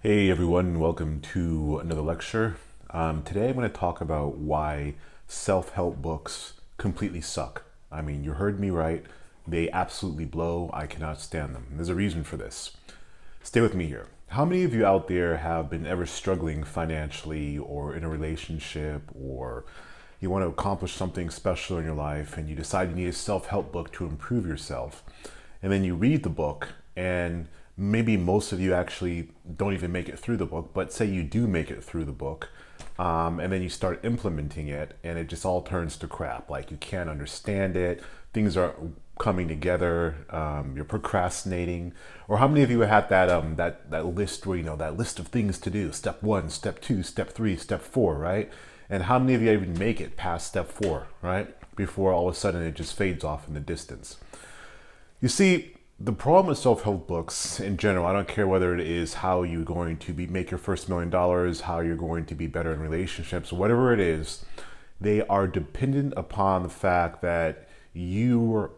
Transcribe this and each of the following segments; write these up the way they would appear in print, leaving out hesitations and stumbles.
Hey everyone, welcome to another lecture. Today I'm going to talk about why self-help books completely suck. I mean, you heard me right. They absolutely blow. I cannot stand them. There's a reason for this. Stay with me here. How many of you out there have been ever struggling financially or in a relationship, or you want to accomplish something special in your life and you decide you need a self-help book to improve yourself, and then you read the book and maybe most of you actually don't even make it through the book, but say you do make it through the book, and then you start implementing it and it just all turns to crap. Like you can't understand it, things are coming together, you're procrastinating. Or how many of you had that list where, that list of things to do, step one, step two, step three, step four, right? And how many of you even make it past step four, right? Before all of a sudden it just fades off in the distance. You see, the problem with self-help books in general, I don't care whether it is how you're going to make your first $1 million, how you're going to be better in relationships, whatever it is, they are dependent upon the fact that your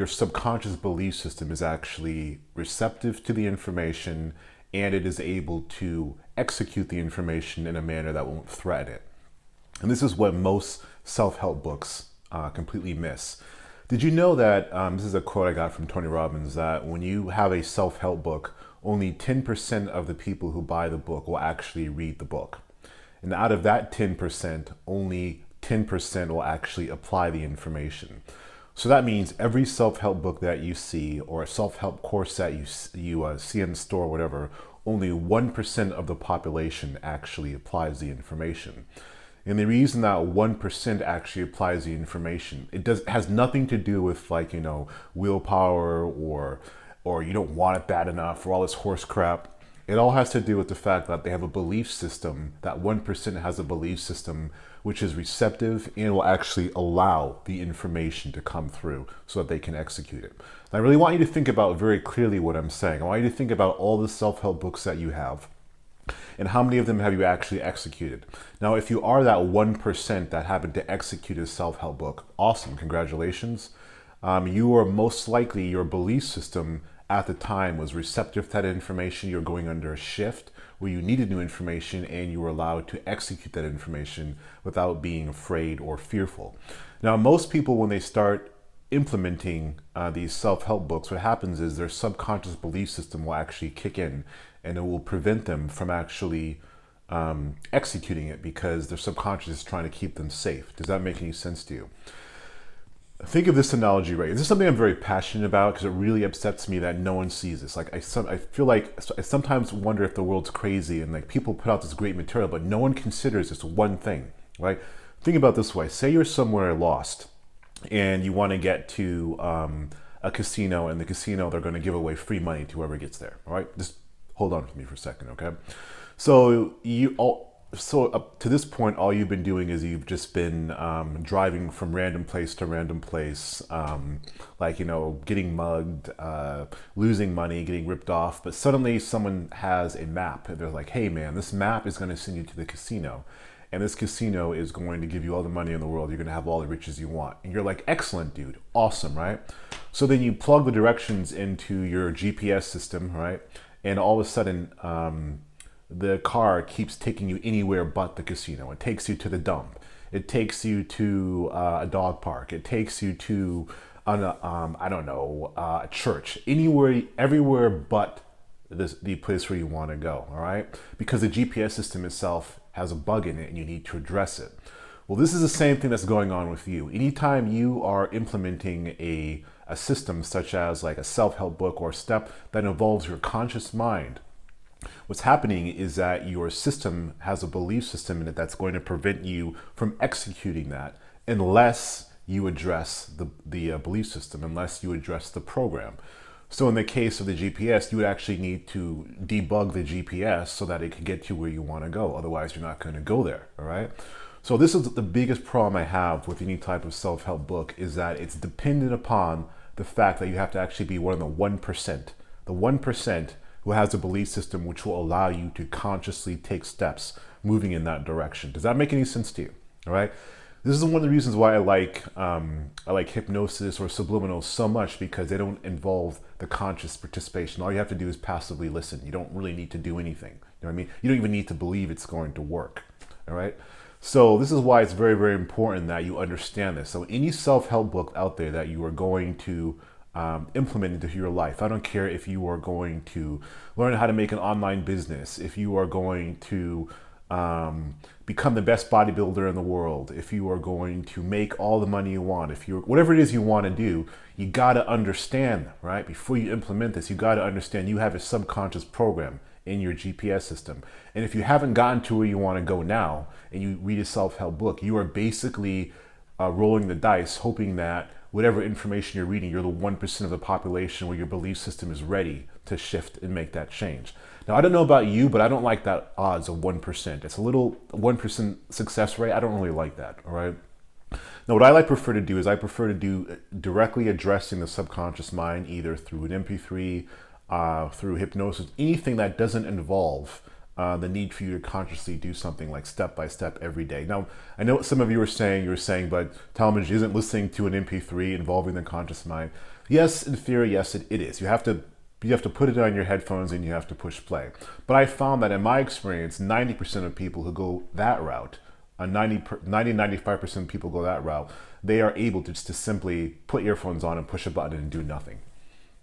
subconscious belief system is actually receptive to the information, and it is able to execute the information in a manner that won't threaten it. And this is what most self-help books completely miss. Did you know that, this is a quote I got from Tony Robbins, that when you have a self-help book, only 10% of the people who buy the book will actually read the book. And out of that 10%, only 10% will actually apply the information. So that means every self-help book that you see, or a self-help course that you see in the store or whatever, only 1% of the population actually applies the information. And the reason that 1% actually applies the information, has nothing to do with willpower, or you don't want it bad enough, or all this horse crap. It all has to do with the fact that they have a belief system, that 1% has a belief system which is receptive and will actually allow the information to come through so that they can execute it. And I really want you to think about very clearly what I'm saying. I want you to think about all the self-help books that you have, and how many of them have you actually executed? Now, if you are that 1% that happened to execute a self-help book, awesome, congratulations. You are most likely, your belief system at the time was receptive to that information. You're going under a shift where you needed new information and you were allowed to execute that information without being afraid or fearful. Now, most people, when they start implementing these self-help books, what happens is their subconscious belief system will actually kick in, and it will prevent them from actually executing it, because their subconscious is trying to keep them safe. Does that make any sense to you? Think of this analogy, right? This is something I'm very passionate about because it really upsets me that no one sees this. Like I feel like I sometimes wonder if the world's crazy and like people put out this great material, but no one considers this one thing, right? Think about it this way. Say you're somewhere lost and you want to get to a casino, and the casino, they're going to give away free money to whoever gets there. All right, just hold on with me for a second, okay? So up to this point, all you've been doing is you've just been driving from random place to random place, getting mugged, losing money, getting ripped off. But suddenly someone has a map, and they're like, hey man, this map is going to send you to the casino. And this casino is going to give you all the money in the world. You're going to have all the riches you want. And you're like, excellent, dude. Awesome, right? So then you plug the directions into your GPS system, right? And all of a sudden, the car keeps taking you anywhere but the casino. It takes you to the dump. It takes you to a dog park. It takes you to, a church. Anywhere, everywhere but the place where you want to go, all right? Because the GPS system itself has a bug in it and you need to address it. Well, this is the same thing that's going on with you. Anytime you are implementing a system such as like a self-help book or a step that involves your conscious mind, what's happening is that your system has a belief system in it that's going to prevent you from executing that unless you address the belief system, unless you address the program. So in the case of the GPS, you would actually need to debug the GPS so that it can get you where you want to go. Otherwise, you're not going to go there, all right? So this is the biggest problem I have with any type of self-help book, is that it's dependent upon the fact that you have to actually be one of the 1%. The 1% who has a belief system which will allow you to consciously take steps moving in that direction. Does that make any sense to you? All right. This is one of the reasons why I like hypnosis or subliminals so much, because they don't involve the conscious participation. All you have to do is passively listen. You don't really need to do anything. You know what I mean? You don't even need to believe it's going to work. All right. So this is why it's very, very important that you understand this. So any self-help book out there that you are going to implement into your life, I don't care if you are going to learn how to make an online business, if you are going to become the best bodybuilder in the world, if you are going to make all the money you want, if you're whatever it is you want to do, you got to understand, right? Before you implement this, you got to understand you have a subconscious program in your GPS system. And if you haven't gotten to where you want to go now and you read a self-help book, you are basically rolling the dice, hoping that whatever information you're reading, you're the 1% of the population where your belief system is ready to shift and make that change. Now, I don't know about you, but I don't like that odds of 1%. It's a little 1% success rate. I don't really like that, all right? Now, what I prefer to do is I prefer to do directly addressing the subconscious mind, either through an MP3, through hypnosis, anything that doesn't involve the need for you to consciously do something like step by step every day. Now, I know what some of you are saying, but Talmadge isn't listening to an MP3 involving the conscious mind. Yes, in theory, yes, it is. You have to put it on your headphones and you have to push play. But I found that in my experience, 90% of people who go that route, 95% of people go that route, they are able to just to simply put earphones on and push a button and do nothing.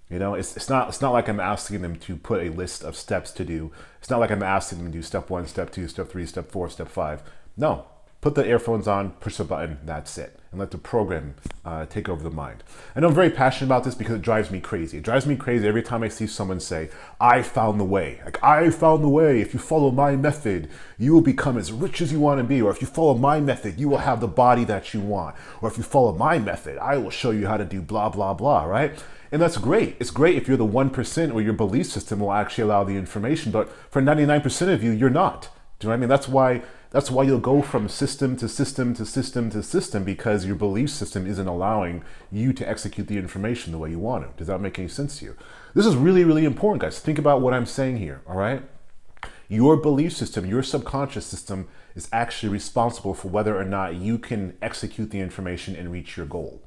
You know, it's not like I'm asking them to put a list of steps to do. It's not like I'm asking them to do step 1, step 2, step 3, step 4, step 5. No, put the earphones on, push the button, that's it. And let the program take over the mind. I know I'm very passionate about this because it drives me crazy. It drives me crazy every time I see someone say, I found the way. Like, I found the way. If you follow my method, you will become as rich as you want to be. Or if you follow my method, you will have the body that you want. Or if you follow my method, I will show you how to do blah, blah, blah, right? And that's great. It's great if you're the 1% or your belief system will actually allow the information. But for 99% of you, you're not. Do you know what I mean? That's why you'll go from system to system to system to system, because your belief system isn't allowing you to execute the information the way you want to. Does that make any sense to you? This is really, really important, guys. Think about what I'm saying here, all right? Your belief system, your subconscious system is actually responsible for whether or not you can execute the information and reach your goal.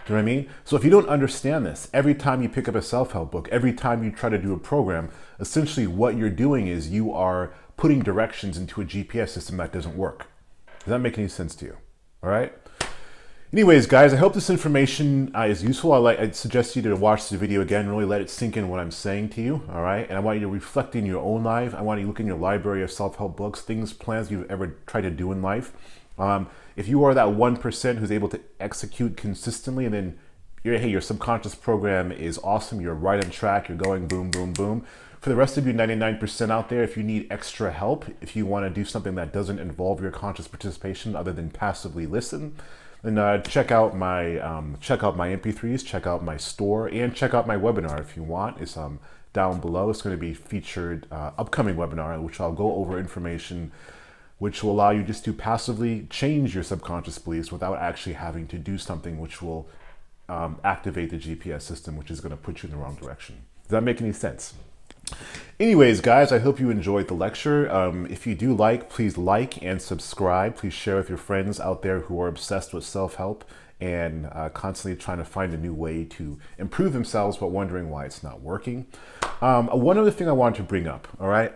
Do you know what I mean? So if you don't understand this, every time you pick up a self-help book, every time you try to do a program, essentially what you're doing is you are putting directions into a GPS system that doesn't work. Does that make any sense to you? All right? Anyways, guys, I hope this information is useful. I'd suggest you to watch the video again, really let it sink in what I'm saying to you, all right? And I want you to reflect in your own life. I want you to look in your library of self-help books, things, plans you've ever tried to do in life. If you are that 1% who's able to execute consistently, and then your subconscious program is awesome, you're right on track, you're going boom, boom, boom. For the rest of you 99% out there, if you need extra help, if you want to do something that doesn't involve your conscious participation other than passively listen, then check out my MP3s, check out my store, and check out my webinar if you want. It's down below. It's going to be featured upcoming webinar, which I'll go over information which will allow you just to passively change your subconscious beliefs without actually having to do something which will activate the GPS system, which is going to put you in the wrong direction. Does that make any sense? Anyways, guys, I hope you enjoyed the lecture. If you do please like and subscribe. Please share with your friends out there who are obsessed with self-help and constantly trying to find a new way to improve themselves, but wondering why it's not working. One other thing I wanted to bring up, all right?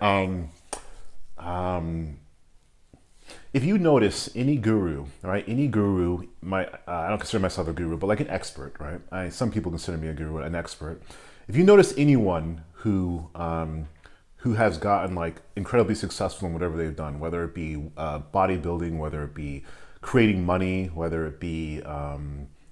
If you notice any guru, all right, any guru, I don't consider myself a guru, but like an expert, right? Some people consider me a guru, an expert. If you notice anyone who has gotten like incredibly successful in whatever they've done, whether it be bodybuilding, whether it be creating money, whether it be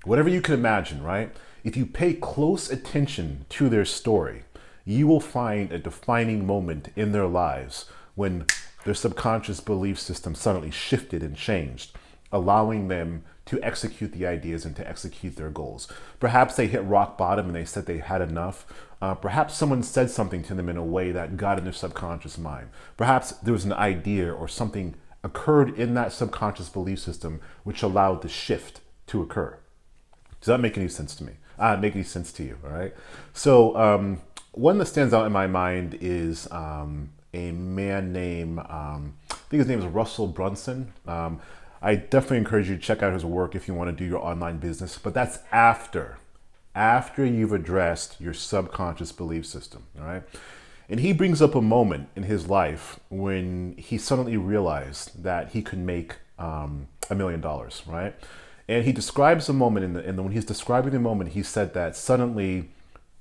whatever you can imagine, right? If you pay close attention to their story, you will find a defining moment in their lives when their subconscious belief system suddenly shifted and changed, allowing them to execute the ideas and to execute their goals. Perhaps they hit rock bottom and they said they had enough. Perhaps someone said something to them in a way that got in their subconscious mind. Perhaps there was an idea or something occurred in that subconscious belief system which allowed the shift to occur. Does that make any sense to me? Make any sense to you, all right? So one that stands out in my mind is a man named, I think his name is Russell Brunson. I definitely encourage you to check out his work if you want to do your online business, but that's after you've addressed your subconscious belief system, all right? And he brings up a moment in his life when he suddenly realized that he could make $1 million, right? And he describes a moment when he's describing the moment, he said that suddenly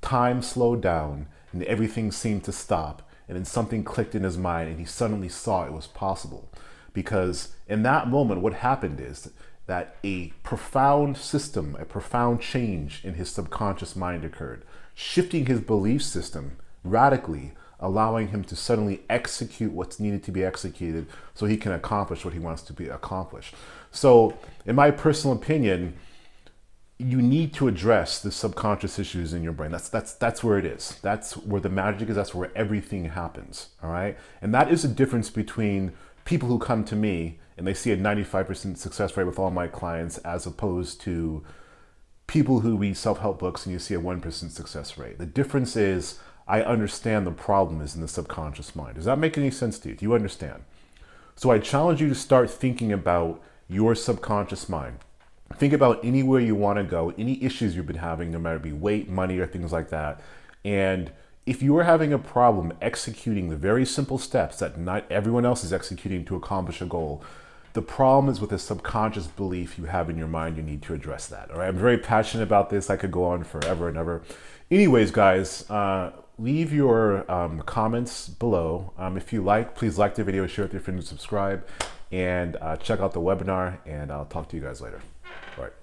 time slowed down and everything seemed to stop. And then something clicked in his mind and he suddenly saw it was possible. Because in that moment, what happened is that a profound system, a profound change in his subconscious mind occurred, shifting his belief system radically, allowing him to suddenly execute what's needed to be executed so he can accomplish what he wants to be accomplished. So in my personal opinion, you need to address the subconscious issues in your brain. That's where it is. That's where the magic is. That's where everything happens. All right. And that is the difference between people who come to me and they see a 95% success rate with all my clients, as opposed to people who read self-help books and you see a 1% success rate. The difference is I understand the problem is in the subconscious mind. Does that make any sense to you? Do you understand? So I challenge you to start thinking about your subconscious mind. Think about anywhere you want to go, any issues you've been having, no matter it be weight, money, or things like that. And if you are having a problem executing the very simple steps that not everyone else is executing to accomplish a goal, the problem is with the subconscious belief you have in your mind. You need to address that. All right. I'm very passionate about this. I could go on forever and ever. Anyways, guys, leave your comments below. If you like, please like the video, share it with your friends, subscribe, and check out the webinar. And I'll talk to you guys later. All right.